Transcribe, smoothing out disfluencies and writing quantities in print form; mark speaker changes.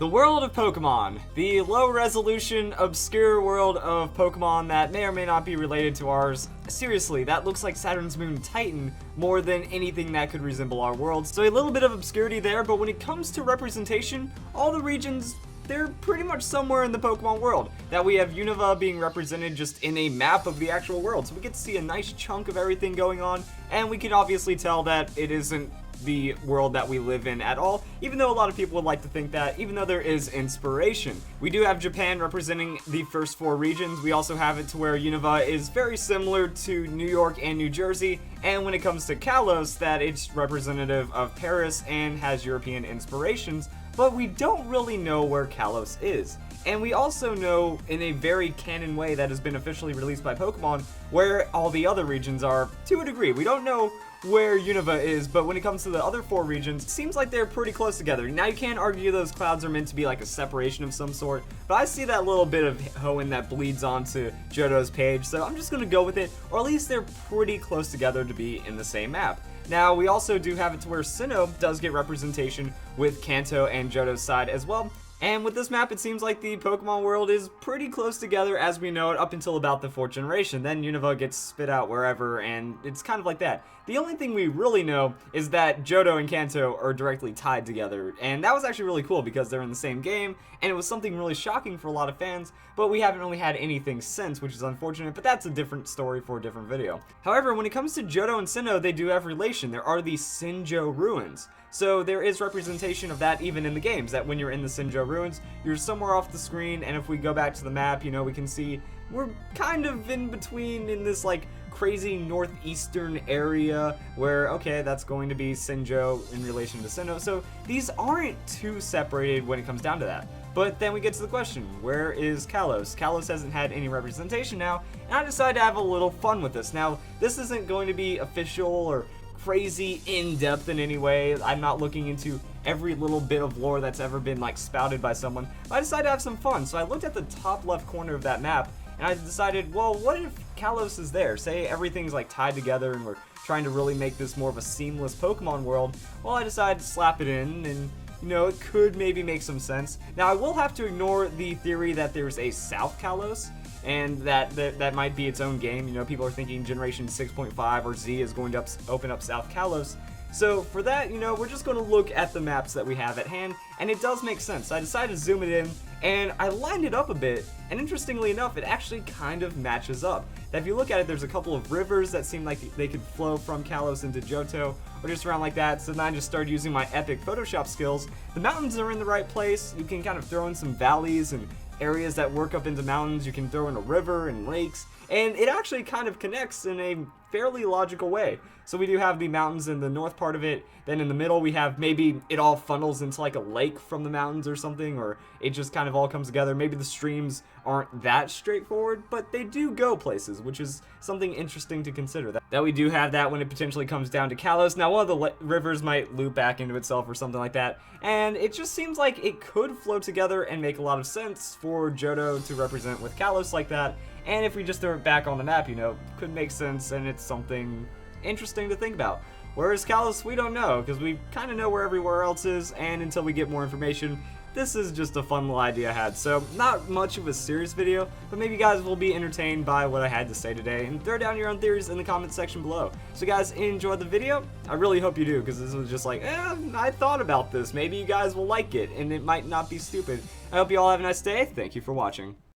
Speaker 1: The world of Pokemon. The low-resolution, obscure world of Pokemon that may or may not be related to ours. Seriously, that looks like Saturn's moon Titan more than anything that could resemble our world. So a little bit of obscurity there, but when it comes to representation, all the regions, they're pretty much somewhere in the Pokemon world. That we have Unova being represented just in a map of the actual world. So we get to see a nice chunk of everything going on, and we can obviously tell that it isn't the world that we live in at all, even though a lot of people would like to think that, even though there is inspiration. We do have Japan representing the first 4 regions. We also have it to where Unova is very similar to New York and New Jersey, and when it comes to Kalos, that it's representative of Paris and has European inspirations, but we don't really know where Kalos is. And we also know, in a very canon way that has been officially released by Pokemon, where all the other regions are, to a degree. We don't know where Unova is, but when it comes to the other 4 regions, it seems like they're pretty close together. Now, you can argue those clouds are meant to be like a separation of some sort, but I see that little bit of Hoenn that bleeds onto Johto's page, so I'm just going to go with it, or at least they're pretty close together to be in the same map. Now, we also do have it to where Sinnoh does get representation with Kanto and Johto's side as well. And with this map, it seems like the Pokemon world is pretty close together as we know it up until about the 4th generation. Then Unova gets spit out wherever, and it's kind of like that. The only thing we really know is that Johto and Kanto are directly tied together, and that was actually really cool because they're in the same game, and it was something really shocking for a lot of fans, but we haven't really had anything since, which is unfortunate, but that's a different story for a different video. However, when it comes to Johto and Sinnoh, they do have relation. There are the Sinjo ruins. So there is representation of that even in the games, that when you're in the Sinjo ruins, you're somewhere off the screen, and if we go back to the map, you know, we can see we're kind of in between in this like crazy northeastern area where, okay, that's going to be Sinjo in relation to Sinnoh. So these aren't too separated when it comes down to that. But then we get to the question, where is Kalos? Kalos hasn't had any representation now, and I decided to have a little fun with this. Now, this isn't going to be official or crazy in-depth in any way. I'm not looking into every little bit of lore that's ever been like spouted by someone. But I decided to have some fun. So I looked at the top left corner of that map and I decided, well, what if Kalos is there? Say everything's like tied together and we're trying to really make this more of a seamless Pokemon world. Well, I decided to slap it in, and you know, it could maybe make some sense. Now, I will have to ignore the theory that there's a South Kalos, and that might be its own game. You know, people are thinking Generation 6.5 or Z is going to open up South Kalos. So for that, you know, we're just going to look at the maps that we have at hand, and it does make sense. I decided to zoom it in, and I lined it up a bit, and interestingly enough, it actually kind of matches up. Now, if you look at it, there's a couple of rivers that seem like they could flow from Kalos into Johto, or just around like that, so then I just started using my epic Photoshop skills. The mountains are in the right place. You can kind of throw in some valleys and areas that work up into mountains. You can throw in a river and lakes, and it actually kind of connects in a fairly logical way. So we do have the mountains in the north part of it, then in the middle we have maybe it all funnels into like a lake from the mountains or something, or it just kind of all comes together. Maybe the streams aren't that straightforward, but they do go places, which is something interesting to consider. That we do have that when it potentially comes down to Kalos. Now, one of the rivers might loop back into itself or something like that, and it just seems like it could flow together and make a lot of sense for Johto to represent with Kalos like that. And if we just throw it back on the map, you know, could make sense, and it's something interesting to think about. Whereas Kalos, we don't know, because we kind of know where everywhere else is, and until we get more information, this is just a fun little idea I had. So, not much of a serious video, but maybe you guys will be entertained by what I had to say today, and throw down your own theories in the comments section below. So guys, enjoyed the video? I really hope you do, because this was just like, I thought about this. Maybe you guys will like it, and it might not be stupid. I hope you all have a nice day. Thank you for watching.